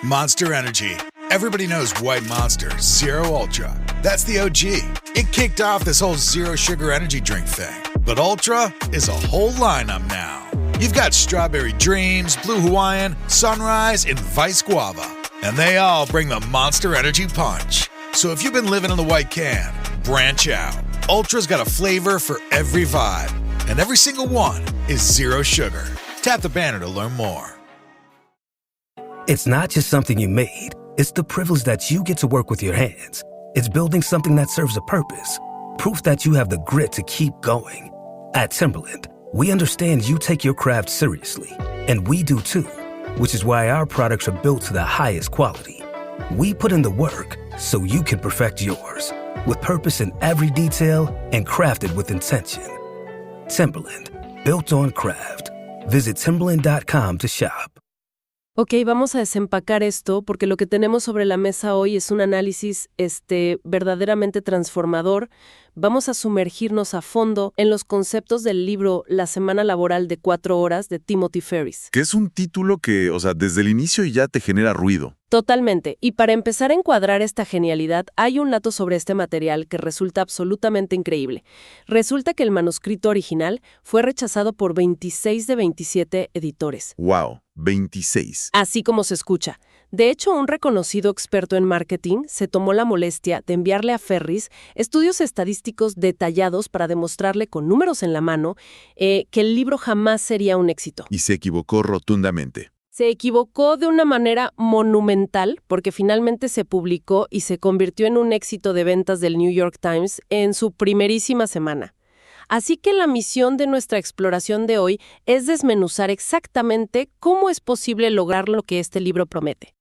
Monster Energy. Everybody knows White Monster, Zero Ultra. That's the OG. It kicked off this whole zero sugar energy drink thing. But Ultra is a whole lineup now. You've got Strawberry Dreams, Blue Hawaiian, Sunrise, and Vice Guava. And they all bring the Monster Energy punch. So if you've been living in the white can, branch out. Ultra's got a flavor for every vibe. And every single one is zero sugar. Tap the banner to learn more. It's not just something you made. It's the privilege that you get to work with your hands. It's building something that serves a purpose. Proof that you have the grit to keep going. At Timberland, we understand you take your craft seriously. And we do too. Which is why our products are built to the highest quality. We put in the work so you can perfect yours. With purpose in every detail and crafted with intention. Timberland, built on craft. Visit Timberland.com to shop. Ok, vamos a desempacar esto porque lo que tenemos sobre la mesa hoy es un análisis verdaderamente transformador. Vamos a sumergirnos a fondo en los conceptos del libro La semana laboral de 4 horas de Timothy Ferriss. Que es un título que, desde el inicio ya te genera ruido. Totalmente. Y para empezar a encuadrar esta genialidad, hay un dato sobre este material que resulta absolutamente increíble. Resulta que el manuscrito original fue rechazado por 26 de 27 editores. ¡Wow! 26. Así como se escucha. De hecho, un reconocido experto en marketing se tomó la molestia de enviarle a Ferriss estudios estadísticos detallados para demostrarle con números en la mano que el libro jamás sería un éxito. Y se equivocó rotundamente. Se equivocó de una manera monumental porque finalmente se publicó y se convirtió en un éxito de ventas del New York Times en su primerísima semana. Así que la misión de nuestra exploración de hoy es desmenuzar exactamente cómo es posible lograr lo que este libro promete.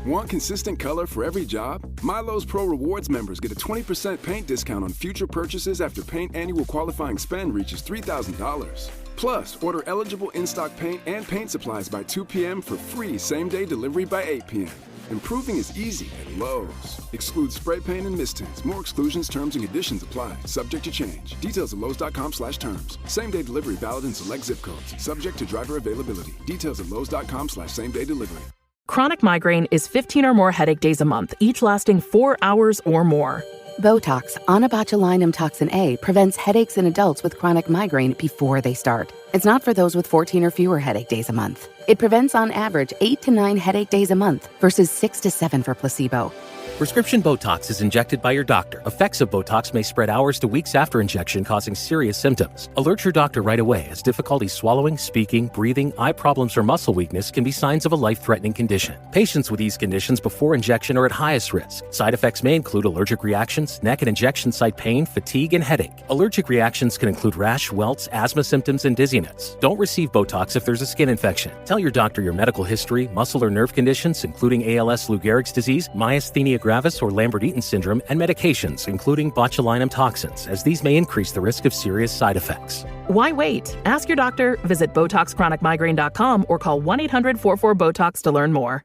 Want consistent color for every job? Milo's Pro Rewards members get a 20% paint discount on future purchases after paint annual qualifying spend reaches $3,000. Plus, order eligible in-stock paint and paint supplies by 2 p.m. for free same-day delivery by 8 p.m. Improving is easy at Lowe's. Excludes spray paint and mist tints. More exclusions, terms, and conditions apply. Subject to change. Details at Lowe's.com/terms. Same-day delivery valid in select zip codes. Subject to driver availability. Details at Lowe's.com/same-day delivery. Chronic migraine is 15 or more headache days a month, each lasting 4 hours or more. Botox, onabotulinum toxin A, prevents headaches in adults with chronic migraine before they start. It's not for those with 14 or fewer headache days a month. It prevents on average 8 to 9 headache days a month versus 6 to 7 for placebo. Prescription Botox is injected by your doctor. Effects of Botox may spread hours to weeks after injection, causing serious symptoms. Alert your doctor right away, as difficulty swallowing, speaking, breathing, eye problems, or muscle weakness can be signs of a life-threatening condition. Patients with these conditions before injection are at highest risk. Side effects may include allergic reactions, neck and injection site pain, fatigue, and headache. Allergic reactions can include rash, welts, asthma symptoms, and dizziness. Don't receive Botox if there's a skin infection. Tell your doctor your medical history, muscle or nerve conditions, including ALS, Lou Gehrig's disease, myasthenia gravis, or Lambert-Eaton syndrome, and medications, including botulinum toxins, as these may increase the risk of serious side effects. Why wait? Ask your doctor, visit BotoxChronicMigraine.com or call 1-800-44-BOTOX to learn more.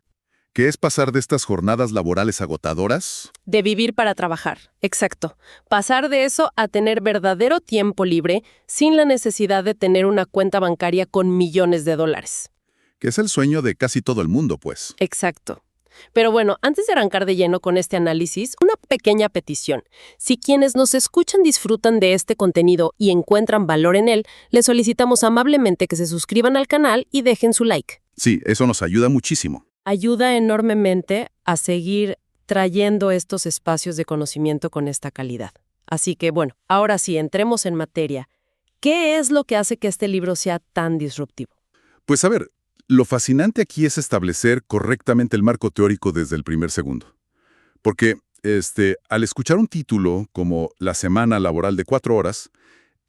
¿Qué es pasar de estas jornadas laborales agotadoras? De vivir para trabajar, exacto. Pasar de eso a tener verdadero tiempo libre sin la necesidad de tener una cuenta bancaria con millones de dólares. Que es el sueño de casi todo el mundo, pues. Exacto. Pero bueno, antes de arrancar de lleno con este análisis, una pequeña petición. Si quienes nos escuchan disfrutan de este contenido y encuentran valor en él, les solicitamos amablemente que se suscriban al canal y dejen su like. Sí, eso nos ayuda muchísimo. Ayuda enormemente a seguir trayendo estos espacios de conocimiento con esta calidad. Así que bueno, ahora sí, entremos en materia. ¿Qué es lo que hace que este libro sea tan disruptivo? Pues a ver, lo fascinante aquí es establecer correctamente el marco teórico desde el primer segundo. Porque, al escuchar un título como La semana laboral de 4 horas,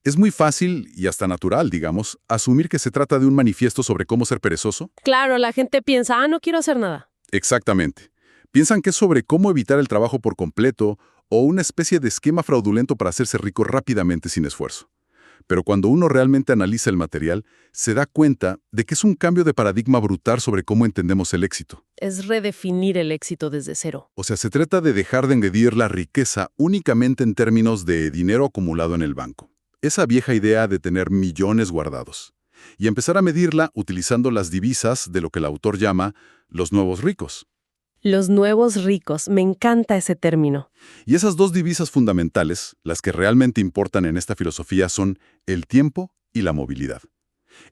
es muy fácil y hasta natural, digamos, asumir que se trata de un manifiesto sobre cómo ser perezoso. Claro, la gente piensa, no quiero hacer nada. Exactamente. Piensan que es sobre cómo evitar el trabajo por completo o una especie de esquema fraudulento para hacerse rico rápidamente sin esfuerzo. Pero cuando uno realmente analiza el material, se da cuenta de que es un cambio de paradigma brutal sobre cómo entendemos el éxito. Es redefinir el éxito desde cero. O sea, se trata de dejar de medir la riqueza únicamente en términos de dinero acumulado en el banco. Esa vieja idea de tener millones guardados. y empezar a medirla utilizando las divisas de lo que el autor llama los nuevos ricos. Los nuevos ricos, me encanta ese término. Y esas dos divisas fundamentales, las que realmente importan en esta filosofía, son el tiempo y la movilidad.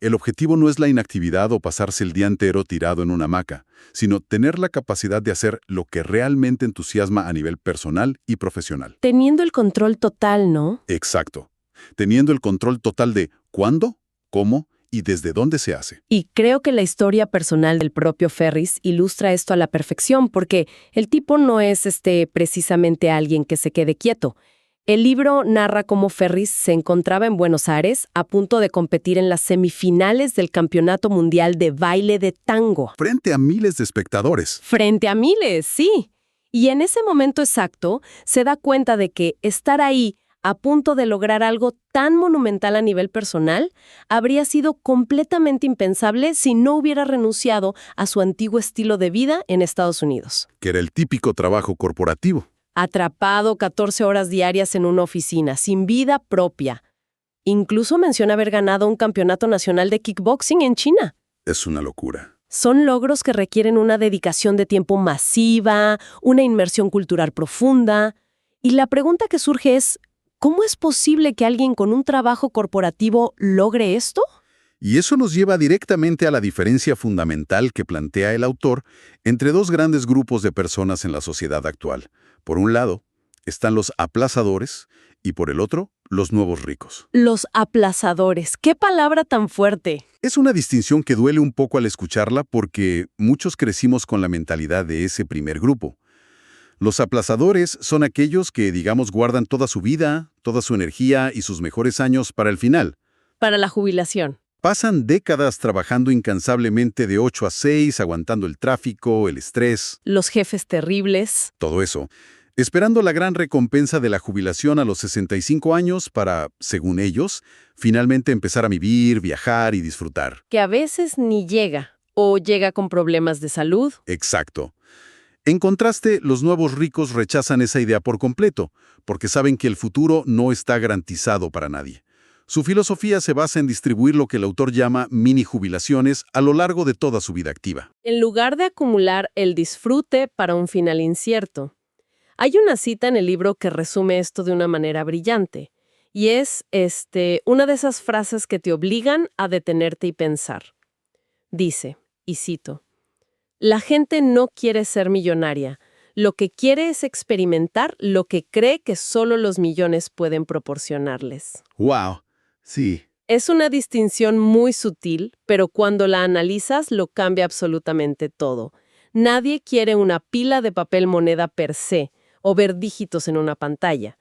El objetivo no es la inactividad o pasarse el día entero tirado en una hamaca, sino tener la capacidad de hacer lo que realmente entusiasma a nivel personal y profesional. Teniendo el control total, ¿no? Exacto. Teniendo el control total de cuándo, cómo y desde dónde se hace. Y creo que la historia personal del propio Ferris ilustra esto a la perfección, porque el tipo no es precisamente alguien que se quede quieto. El libro narra cómo Ferris se encontraba en Buenos Aires a punto de competir en las semifinales del Campeonato Mundial de Baile de Tango. Frente a miles de espectadores. Frente a miles, sí. Y en ese momento exacto se da cuenta de que estar ahí a punto de lograr algo tan monumental a nivel personal habría sido completamente impensable si no hubiera renunciado a su antiguo estilo de vida en Estados Unidos. Que era el típico trabajo corporativo. Atrapado 14 horas diarias en una oficina, sin vida propia. Incluso menciona haber ganado un campeonato nacional de kickboxing en China. Es una locura. Son logros que requieren una dedicación de tiempo masiva, una inmersión cultural profunda. Y la pregunta que surge es, ¿cómo es posible que alguien con un trabajo corporativo logre esto? Y eso nos lleva directamente a la diferencia fundamental que plantea el autor entre dos grandes grupos de personas en la sociedad actual. Por un lado, están los aplazadores y por el otro, los nuevos ricos. Los aplazadores. ¡Qué palabra tan fuerte! Es una distinción que duele un poco al escucharla porque muchos crecimos con la mentalidad de ese primer grupo. Los aplazadores son aquellos que, digamos, guardan toda su vida, toda su energía y sus mejores años para el final. Para la jubilación. Pasan décadas trabajando incansablemente de 8 a 6, aguantando el tráfico, el estrés. Los jefes terribles. Todo eso. Esperando la gran recompensa de la jubilación a los 65 años para, según ellos, finalmente empezar a vivir, viajar y disfrutar. Que a veces ni llega, o llega con problemas de salud. Exacto. En contraste, los nuevos ricos rechazan esa idea por completo, porque saben que el futuro no está garantizado para nadie. Su filosofía se basa en distribuir lo que el autor llama mini jubilaciones a lo largo de toda su vida activa. En lugar de acumular el disfrute para un final incierto. Hay una cita en el libro que resume esto de una manera brillante, y es una de esas frases que te obligan a detenerte y pensar. Dice, y cito, «La gente no quiere ser millonaria. Lo que quiere es experimentar lo que cree que solo los millones pueden proporcionarles». ¡Wow! Sí. Es una distinción muy sutil, pero cuando la analizas lo cambia absolutamente todo. Nadie quiere una pila de papel moneda per se, o ver dígitos en una pantalla.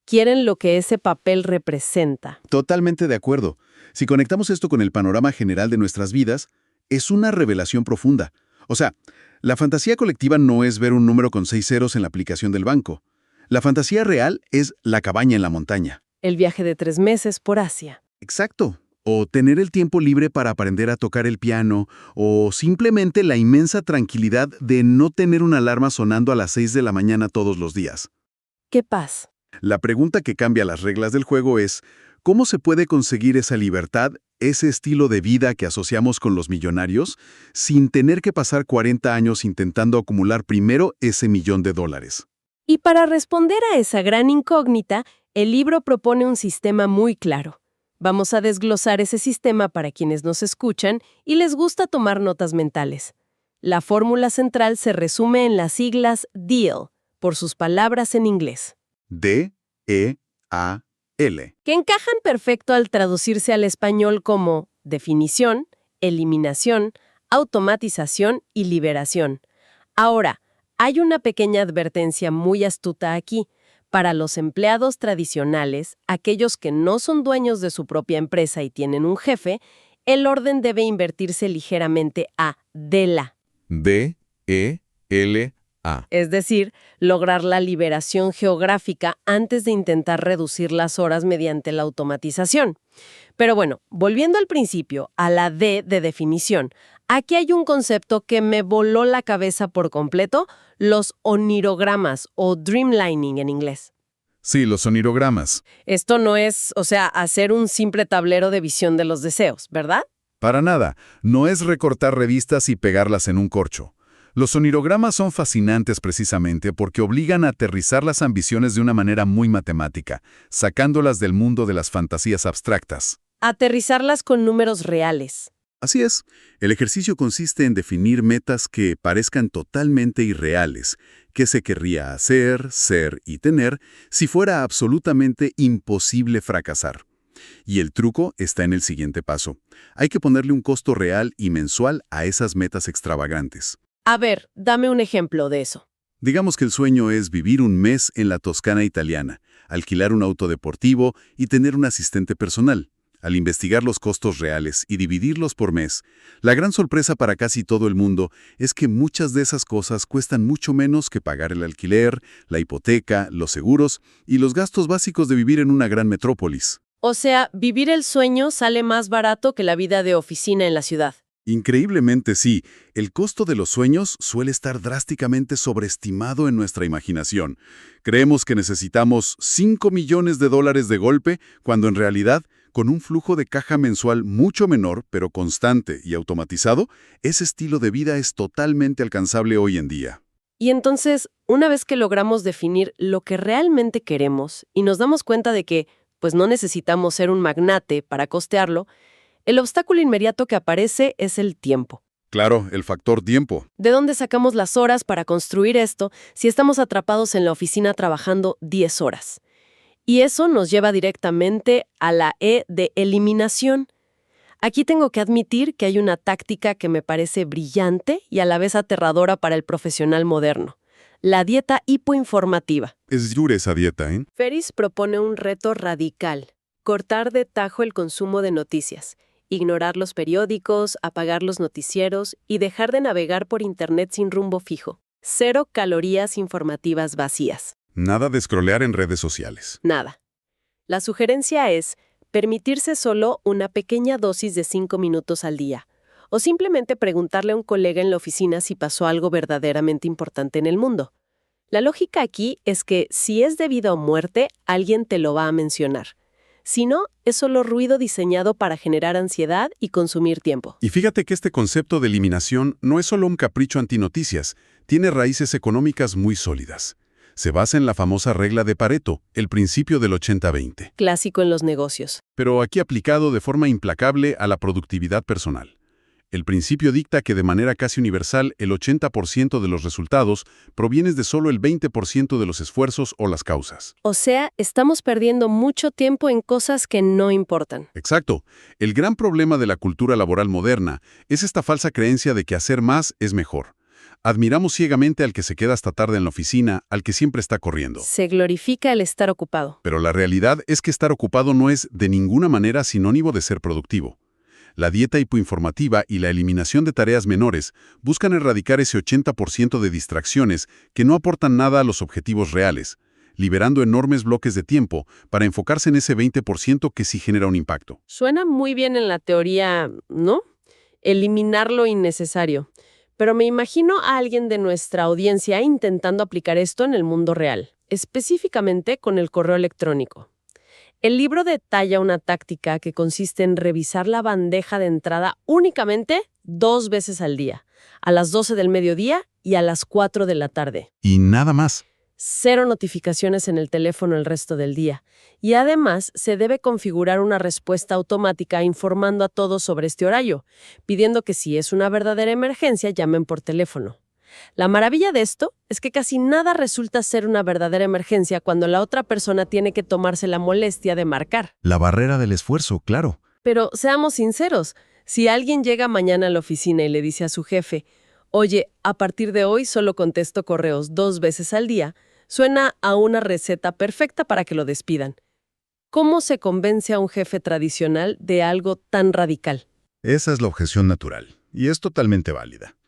Quieren lo que ese papel representa. Totalmente de acuerdo. Si conectamos esto con el panorama general de nuestras vidas, es una revelación profunda. O sea, la fantasía colectiva no es ver un número con 6 ceros en la aplicación del banco. La fantasía real es la cabaña en la montaña. El viaje de 3 meses por Asia. Exacto. O tener el tiempo libre para aprender a tocar el piano, o simplemente la inmensa tranquilidad de no tener una alarma sonando a las 6 de la mañana todos los días. ¡Qué paz! La pregunta que cambia las reglas del juego es, ¿cómo se puede conseguir esa libertad, ese estilo de vida que asociamos con los millonarios, sin tener que pasar 40 años intentando acumular primero ese $1.000.000? Y para responder a esa gran incógnita, el libro propone un sistema muy claro. Vamos a desglosar ese sistema para quienes nos escuchan y les gusta tomar notas mentales. La fórmula central se resume en las siglas DEAL, por sus palabras en inglés. D-E-A-L. Que encajan perfecto al traducirse al español como definición, eliminación, automatización y liberación. Ahora, hay una pequeña advertencia muy astuta aquí. Para los empleados tradicionales, aquellos que no son dueños de su propia empresa y tienen un jefe, el orden debe invertirse ligeramente a DELA. D-E-L-A. Es decir, lograr la liberación geográfica antes de intentar reducir las horas mediante la automatización. Pero bueno, volviendo al principio, a la D de definición, aquí hay un concepto que me voló la cabeza por completo, los onirogramas o dreamlining en inglés. Sí, los onirogramas. Esto no es, hacer un simple tablero de visión de los deseos, ¿verdad? Para nada, no es recortar revistas y pegarlas en un corcho. Los onirogramas son fascinantes precisamente porque obligan a aterrizar las ambiciones de una manera muy matemática, sacándolas del mundo de las fantasías abstractas. Aterrizarlas con números reales. Así es, el ejercicio consiste en definir metas que parezcan totalmente irreales, que se querría hacer, ser y tener si fuera absolutamente imposible fracasar. Y el truco está en el siguiente paso. Hay que ponerle un costo real y mensual a esas metas extravagantes. A ver, dame un ejemplo de eso. Digamos que el sueño es vivir un mes en la Toscana italiana, alquilar un auto deportivo y tener un asistente personal. Al investigar los costos reales y dividirlos por mes, la gran sorpresa para casi todo el mundo es que muchas de esas cosas cuestan mucho menos que pagar el alquiler, la hipoteca, los seguros y los gastos básicos de vivir en una gran metrópolis. O sea, vivir el sueño sale más barato que la vida de oficina en la ciudad. Increíblemente sí, el costo de los sueños suele estar drásticamente sobreestimado en nuestra imaginación. Creemos que necesitamos $5 millones de golpe, cuando en realidad, con un flujo de caja mensual mucho menor, pero constante y automatizado, ese estilo de vida es totalmente alcanzable hoy en día. Y entonces, una vez que logramos definir lo que realmente queremos y nos damos cuenta de que, pues no necesitamos ser un magnate para costearlo, el obstáculo inmediato que aparece es el tiempo. Claro, el factor tiempo. ¿De dónde sacamos las horas para construir esto si estamos atrapados en la oficina trabajando 10 horas? Y eso nos lleva directamente a la E de eliminación. Aquí tengo que admitir que hay una táctica que me parece brillante y a la vez aterradora para el profesional moderno: la dieta hipoinformativa. Es dura esa dieta, ¿eh? Ferris propone un reto radical: cortar de tajo el consumo de noticias, ignorar los periódicos, apagar los noticieros y dejar de navegar por Internet sin rumbo fijo. 0 calorías informativas vacías. Nada de scrollear en redes sociales. Nada. La sugerencia es permitirse solo una pequeña dosis de 5 minutos al día, o simplemente preguntarle a un colega en la oficina si pasó algo verdaderamente importante en el mundo. La lógica aquí es que si es de vida o muerte, alguien te lo va a mencionar. Si no, es solo ruido diseñado para generar ansiedad y consumir tiempo. Y fíjate que este concepto de eliminación no es solo un capricho antinoticias, tiene raíces económicas muy sólidas. Se basa en la famosa regla de Pareto, el principio del 80-20. Clásico en los negocios. Pero aquí aplicado de forma implacable a la productividad personal. El principio dicta que de manera casi universal el 80% de los resultados provienen de solo el 20% de los esfuerzos o las causas. O sea, estamos perdiendo mucho tiempo en cosas que no importan. Exacto. El gran problema de la cultura laboral moderna es esta falsa creencia de que hacer más es mejor. Admiramos ciegamente al que se queda hasta tarde en la oficina, al que siempre está corriendo. Se glorifica el estar ocupado. Pero la realidad es que estar ocupado no es de ninguna manera sinónimo de ser productivo. La dieta hipoinformativa y la eliminación de tareas menores buscan erradicar ese 80% de distracciones que no aportan nada a los objetivos reales, liberando enormes bloques de tiempo para enfocarse en ese 20% que sí genera un impacto. Suena muy bien en la teoría, ¿no? Eliminar lo innecesario. Pero me imagino a alguien de nuestra audiencia intentando aplicar esto en el mundo real, específicamente con el correo electrónico. El libro detalla una táctica que consiste en revisar la bandeja de entrada únicamente 2 veces al día, a las 12 del mediodía y a las 4 de la tarde. Y nada más. 0 notificaciones en el teléfono el resto del día. Y además se debe configurar una respuesta automática informando a todos sobre este horario, pidiendo que si es una verdadera emergencia llamen por teléfono. La maravilla de esto es que casi nada resulta ser una verdadera emergencia cuando la otra persona tiene que tomarse la molestia de marcar. La barrera del esfuerzo, claro. Pero seamos sinceros, si alguien llega mañana a la oficina y le dice a su jefe: oye, a partir de hoy solo contesto correos 2 veces al día, suena a una receta perfecta para que lo despidan. ¿Cómo se convence a un jefe tradicional de algo tan radical? Esa es la objeción natural, y es totalmente válida.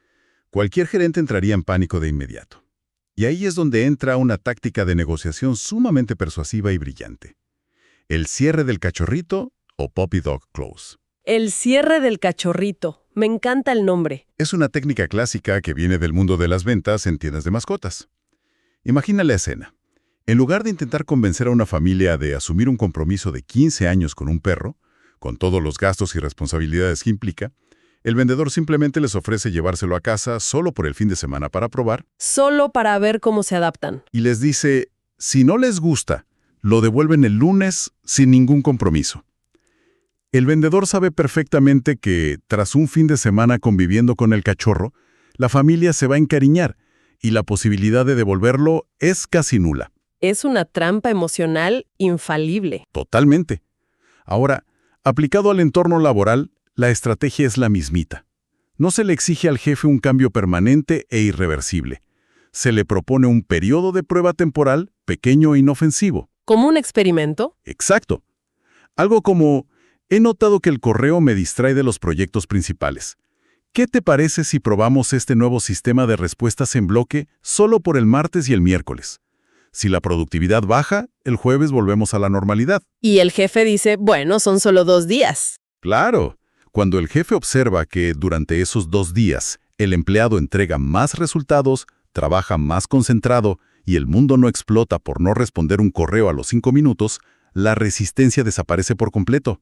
Cualquier gerente entraría en pánico de inmediato. Y ahí es donde entra una táctica de negociación sumamente persuasiva y brillante. El cierre del cachorrito o Puppy Dog Close. El cierre del cachorrito. Me encanta el nombre. Es una técnica clásica que viene del mundo de las ventas en tiendas de mascotas. Imagina la escena. En lugar de intentar convencer a una familia de asumir un compromiso de 15 años con un perro, con todos los gastos y responsabilidades que implica, el vendedor simplemente les ofrece llevárselo a casa solo por el fin de semana para probar Solo para ver cómo se adaptan. y les dice, si no les gusta, lo devuelven el lunes sin ningún compromiso. El vendedor sabe perfectamente que, tras un fin de semana conviviendo con el cachorro, la familia se va a encariñar y la posibilidad de devolverlo es casi nula. Es una trampa emocional infalible. Totalmente. Ahora, aplicado al entorno laboral, la estrategia es la mismita. No se le exige al jefe un cambio permanente e irreversible. Se le propone un periodo de prueba temporal pequeño e inofensivo. ¿Como un experimento? Exacto. Algo como, he notado que el correo me distrae de los proyectos principales. ¿Qué te parece si probamos este nuevo sistema de respuestas en bloque solo por el martes y el miércoles? Si la productividad baja, el jueves volvemos a la normalidad. Y el jefe dice, bueno, son solo 2 días. Claro. Cuando el jefe observa que durante esos 2 días el empleado entrega más resultados, trabaja más concentrado y el mundo no explota por no responder un correo a los 5 minutos, la resistencia desaparece por completo.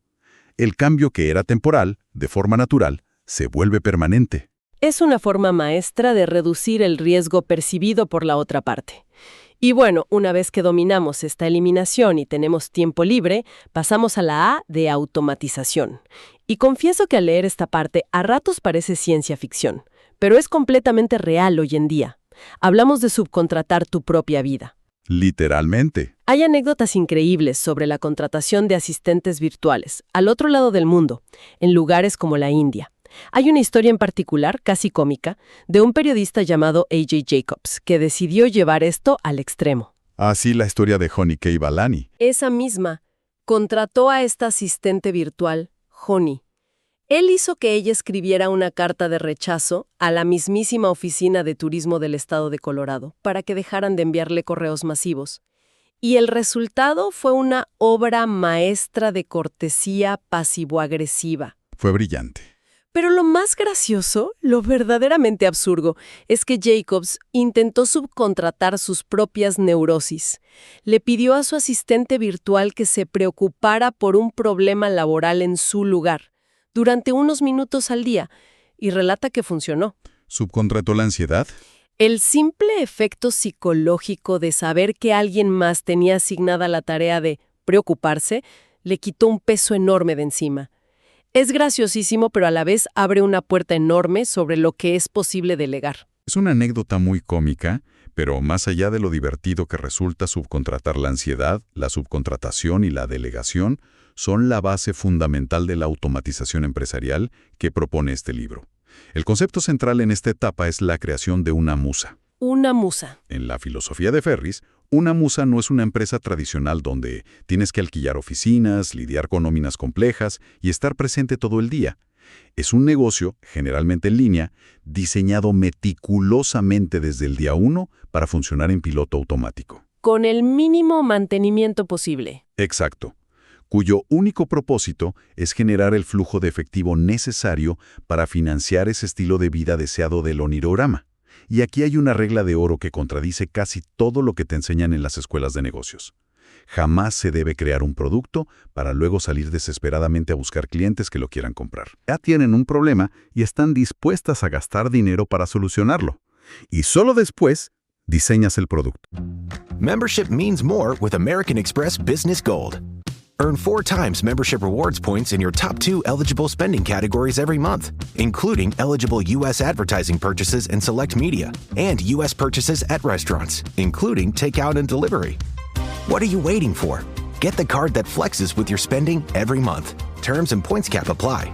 El cambio que era temporal, de forma natural, se vuelve permanente. Es una forma maestra de reducir el riesgo percibido por la otra parte. Y bueno, una vez que dominamos esta eliminación y tenemos tiempo libre, pasamos a la A de automatización. Y confieso que al leer esta parte, a ratos parece ciencia ficción, pero es completamente real hoy en día. Hablamos de subcontratar tu propia vida. Literalmente. Hay anécdotas increíbles sobre la contratación de asistentes virtuales, al otro lado del mundo, en lugares como la India. Hay una historia en particular, casi cómica, de un periodista llamado A.J. Jacobs, que decidió llevar esto al extremo. Así la historia de Honey K. Balani. Esa misma contrató a esta asistente virtual, Honey. Él hizo que ella escribiera una carta de rechazo a la mismísima Oficina de Turismo del Estado de Colorado para que dejaran de enviarle correos masivos. Y el resultado fue una obra maestra de cortesía pasivo-agresiva. Fue brillante. Pero lo más gracioso, lo verdaderamente absurdo, es que Jacobs intentó subcontratar sus propias neurosis. Le pidió a su asistente virtual que se preocupara por un problema laboral en su lugar, durante unos minutos al día, y relata que funcionó. ¿Subcontrató la ansiedad? El simple efecto psicológico de saber que alguien más tenía asignada la tarea de preocuparse le quitó un peso enorme de encima. Es graciosísimo, pero a la vez abre una puerta enorme sobre lo que es posible delegar. Es una anécdota muy cómica, pero más allá de lo divertido que resulta subcontratar la ansiedad, la subcontratación y la delegación son la base fundamental de la automatización empresarial que propone este libro. El concepto central en esta etapa es la creación de una musa. Una musa. En la filosofía de Ferris, una musa no es una empresa tradicional donde tienes que alquilar oficinas, lidiar con nóminas complejas y estar presente todo el día. Es un negocio, generalmente en línea, diseñado meticulosamente desde el día 1 para funcionar en piloto automático. Con el mínimo mantenimiento posible. Exacto. Cuyo único propósito es generar el flujo de efectivo necesario para financiar ese estilo de vida deseado del onirograma. Y aquí hay una regla de oro que contradice casi todo lo que te enseñan en las escuelas de negocios. Jamás se debe crear un producto para luego salir desesperadamente a buscar clientes que lo quieran comprar. Ya tienen un problema y están dispuestas a gastar dinero para solucionarlo. Y solo después diseñas el producto. Membership means more with American Express Business Gold. Earn 4 times membership rewards points in your top 2 eligible spending categories every month, including eligible U.S. advertising purchases and select media, and U.S. purchases at restaurants, including takeout and delivery. What are you waiting for? Get the card that flexes with your spending every month. Terms and points cap apply.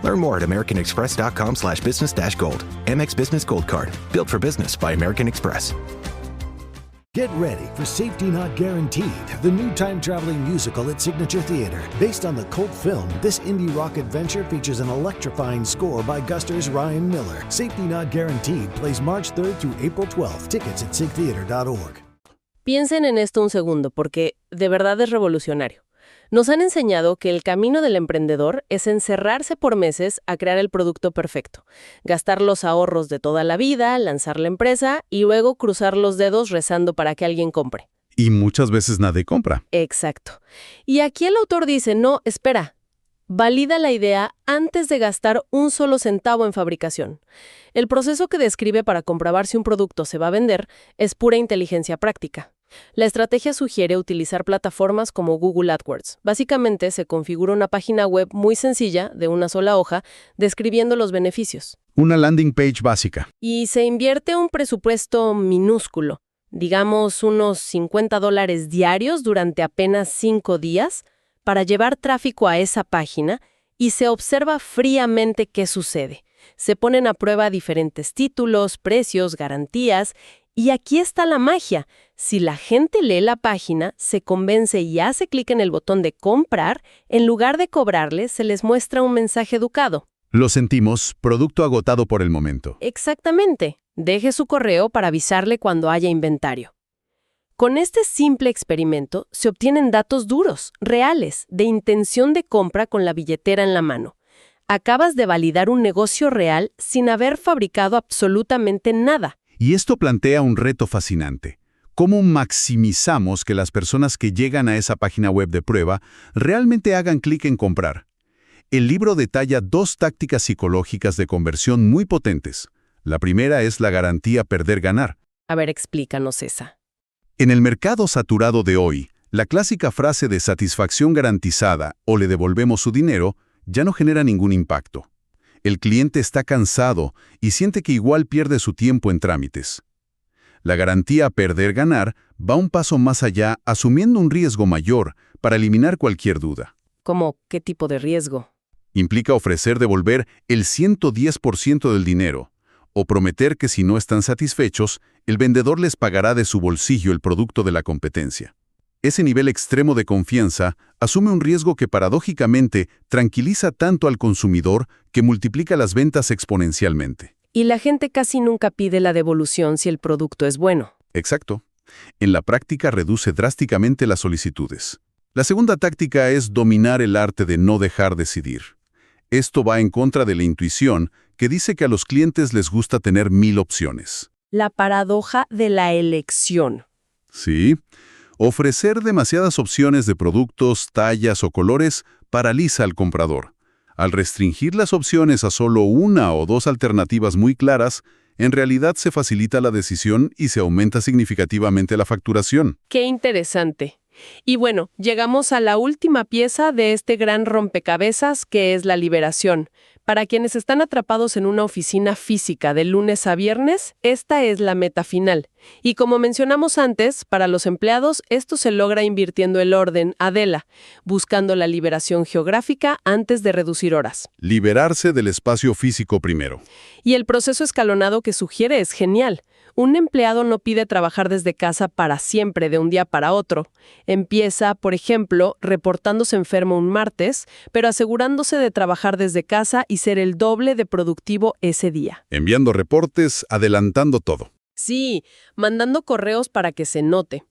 Learn more at americanexpress.com/business-gold. Amex Business Gold Card. Built for business by American Express. Get ready for Safety Not Guaranteed, the new time-traveling musical at Signature Theater. Based on the cult film, this indie rock adventure features an electrifying score by Guster's Ryan Miller. Safety Not Guaranteed plays March 3rd through April 12th. Tickets at sigtheater.org. Piensen en esto un segundo, porque de verdad es revolucionario. Nos han enseñado que el camino del emprendedor es encerrarse por meses a crear el producto perfecto, gastar los ahorros de toda la vida, lanzar la empresa y luego cruzar los dedos rezando para que alguien compre. Y muchas veces nadie compra. Exacto. Y aquí el autor dice, no, espera, Valida la idea antes de gastar un solo centavo en fabricación. El proceso que describe para comprobar si un producto se va a vender es pura inteligencia práctica. La estrategia sugiere utilizar plataformas como Google AdWords. Básicamente se configura una página web muy sencilla, de una sola hoja, describiendo los beneficios. Una landing page básica. Y se invierte un presupuesto minúsculo, digamos unos $50 diarios durante apenas 5 días, para llevar tráfico a esa página y se observa fríamente qué sucede. Se ponen a prueba diferentes títulos, precios, garantías, y aquí está la magia. Si la gente lee la página, se convence y hace clic en el botón de comprar, en lugar de cobrarles, se les muestra un mensaje educado. Lo sentimos, producto agotado por el momento. Exactamente. Deje su correo para avisarle cuando haya inventario. Con este simple experimento se obtienen datos duros, reales, de intención de compra con la billetera en la mano. Acabas de validar un negocio real sin haber fabricado absolutamente nada. Y esto plantea un reto fascinante. ¿Cómo maximizamos que las personas que llegan a esa página web de prueba realmente hagan clic en comprar? El libro detalla 2 tácticas psicológicas de conversión muy potentes. La primera es la garantía perder-ganar. A ver, explícanos esa. En el mercado saturado de hoy, la clásica frase de satisfacción garantizada o le devolvemos su dinero ya no genera ningún impacto. El cliente está cansado y siente que igual pierde su tiempo en trámites. La garantía perder-ganar va un paso más allá, asumiendo un riesgo mayor para eliminar cualquier duda. ¿Cómo qué tipo de riesgo? Implica ofrecer devolver el 110% del dinero, o prometer que si no están satisfechos, el vendedor les pagará de su bolsillo el producto de la competencia. Ese nivel extremo de confianza asume un riesgo que paradójicamente tranquiliza tanto al consumidor que multiplica las ventas exponencialmente. Y la gente casi nunca pide la devolución si el producto es bueno. Exacto. En la práctica reduce drásticamente las solicitudes. La segunda táctica es dominar el arte de no dejar decidir. Esto va en contra de la intuición que dice que a los clientes les gusta tener 1000 opciones. La paradoja de la elección. Sí. Ofrecer demasiadas opciones de productos, tallas o colores paraliza al comprador. Al restringir las opciones a solo 1 o 2 alternativas muy claras, en realidad se facilita la decisión y se aumenta significativamente la facturación. ¡Qué interesante! Y bueno, llegamos a la última pieza de este gran rompecabezas que es la liberación. Para quienes están atrapados en una oficina física de lunes a viernes, esta es la meta final. Y como mencionamos antes, para los empleados esto se logra invirtiendo el orden Adela, buscando la liberación geográfica antes de reducir horas. Liberarse del espacio físico primero. Y el proceso escalonado que sugiere es genial. Un empleado no pide trabajar desde casa para siempre de un día para otro. Empieza, por ejemplo, reportándose enfermo un martes, pero asegurándose de trabajar desde casa y ser el doble de productivo ese día. Enviando reportes, adelantando todo. Sí, mandando correos para que se note.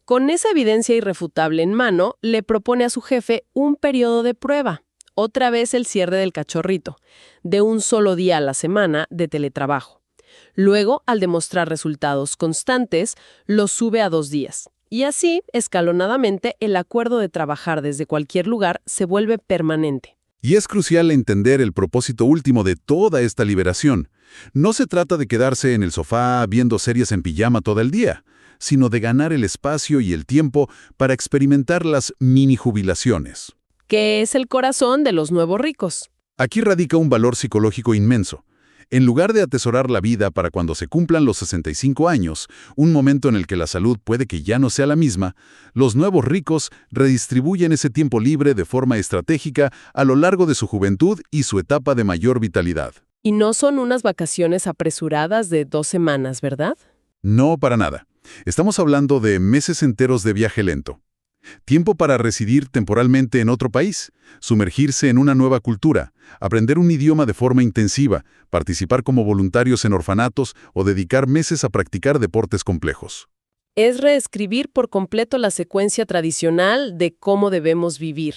Con esa evidencia irrefutable en mano, le propone a su jefe un periodo de prueba. Otra vez el cierre del cachorrito, de un solo día a la semana de teletrabajo. Luego, al demostrar resultados constantes, lo sube a 2 días. Y así, escalonadamente, el acuerdo de trabajar desde cualquier lugar se vuelve permanente. Y es crucial entender el propósito último de toda esta liberación. No se trata de quedarse en el sofá viendo series en pijama todo el día, sino de ganar el espacio y el tiempo para experimentar las mini jubilaciones. Que es el corazón de los nuevos ricos. Aquí radica un valor psicológico inmenso. En lugar de atesorar la vida para cuando se cumplan los 65 años, un momento en el que la salud puede que ya no sea la misma, los nuevos ricos redistribuyen ese tiempo libre de forma estratégica a lo largo de su juventud y su etapa de mayor vitalidad. Y no son unas vacaciones apresuradas de 2 semanas, ¿verdad? No, para nada. Estamos hablando de meses enteros de viaje lento. Tiempo para residir temporalmente en otro país, sumergirse en una nueva cultura, aprender un idioma de forma intensiva, participar como voluntarios en orfanatos o dedicar meses a practicar deportes complejos. Es reescribir por completo la secuencia tradicional de cómo debemos vivir.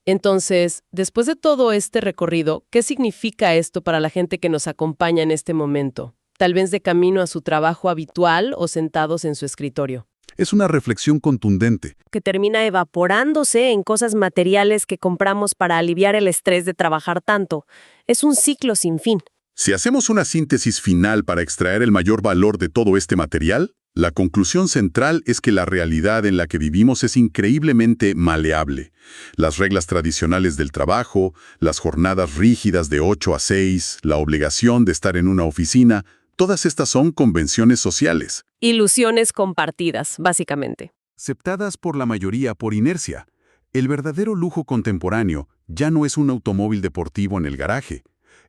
Entonces, después de todo este recorrido, ¿qué significa esto para la gente que nos acompaña en este momento? Tal vez de camino a su trabajo habitual o sentados en su escritorio. Es una reflexión contundente. Que termina evaporándose en cosas materiales que compramos para aliviar el estrés de trabajar tanto. Es un ciclo sin fin. Si hacemos una síntesis final para extraer el mayor valor de todo este material, la conclusión central es que la realidad en la que vivimos es increíblemente maleable. Las reglas tradicionales del trabajo, las jornadas rígidas de 8 a 6, la obligación de estar en una oficina, todas estas son convenciones sociales. Ilusiones compartidas, básicamente. Aceptadas por la mayoría por inercia. El verdadero lujo contemporáneo ya no es un automóvil deportivo en el garaje.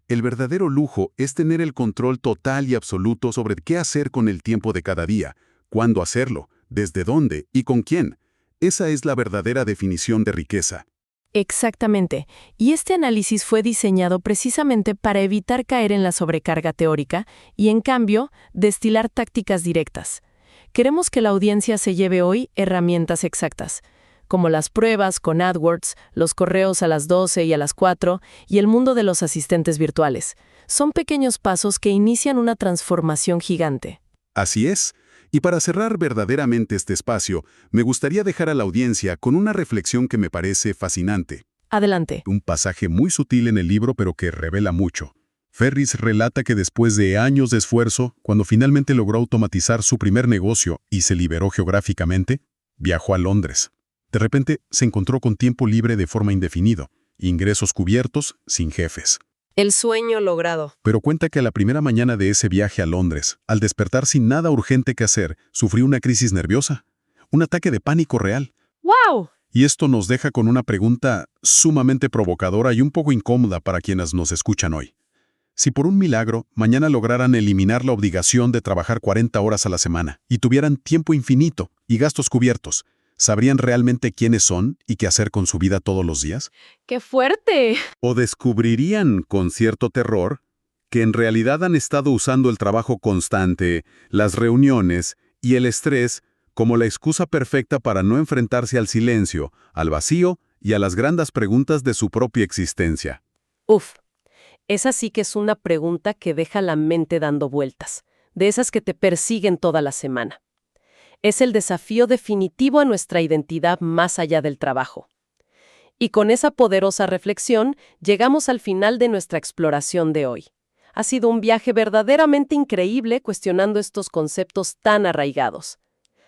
El verdadero lujo es tener el control total y absoluto sobre qué hacer con el tiempo de cada día, cuándo hacerlo, desde dónde y con quién. Esa es la verdadera definición de riqueza. Exactamente. Y este análisis fue diseñado precisamente para evitar caer en la sobrecarga teórica y, en cambio, destilar tácticas directas. Queremos que la audiencia se lleve hoy herramientas exactas, como las pruebas con AdWords, los correos a las 12 y a las 4 y el mundo de los asistentes virtuales. Son pequeños pasos que inician una transformación gigante. Así es. Y para cerrar verdaderamente este espacio, me gustaría dejar a la audiencia con una reflexión que me parece fascinante. Adelante. Un pasaje muy sutil en el libro, pero que revela mucho. Ferris relata que después de años de esfuerzo, cuando finalmente logró automatizar su primer negocio y se liberó geográficamente, viajó a Londres. De repente, se encontró con tiempo libre de forma indefinida, ingresos cubiertos, sin jefes. El sueño logrado. Pero cuenta que a la primera mañana de ese viaje a Londres, al despertar sin nada urgente que hacer, sufrió una crisis nerviosa, un ataque de pánico real. ¡Wow! Y esto nos deja con una pregunta sumamente provocadora y un poco incómoda para quienes nos escuchan hoy. Si por un milagro mañana lograran eliminar la obligación de trabajar 40 horas a la semana y tuvieran tiempo infinito y gastos cubiertos, ¿sabrían realmente quiénes son y qué hacer con su vida todos los días? ¡Qué fuerte! ¿O descubrirían, con cierto terror, que en realidad han estado usando el trabajo constante, las reuniones y el estrés como la excusa perfecta para no enfrentarse al silencio, al vacío y a las grandes preguntas de su propia existencia? Uf, esa sí que es una pregunta que deja la mente dando vueltas, de esas que te persiguen toda la semana. Es el desafío definitivo a nuestra identidad más allá del trabajo. Y con esa poderosa reflexión, llegamos al final de nuestra exploración de hoy. Ha sido un viaje verdaderamente increíble cuestionando estos conceptos tan arraigados.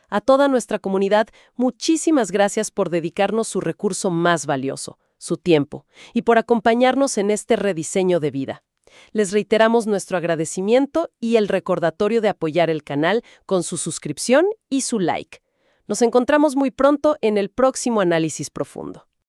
A toda nuestra comunidad, muchísimas gracias por dedicarnos su recurso más valioso, su tiempo, y por acompañarnos en este rediseño de vida. Les reiteramos nuestro agradecimiento y el recordatorio de apoyar el canal con su suscripción y su like. Nos encontramos muy pronto en el próximo análisis profundo.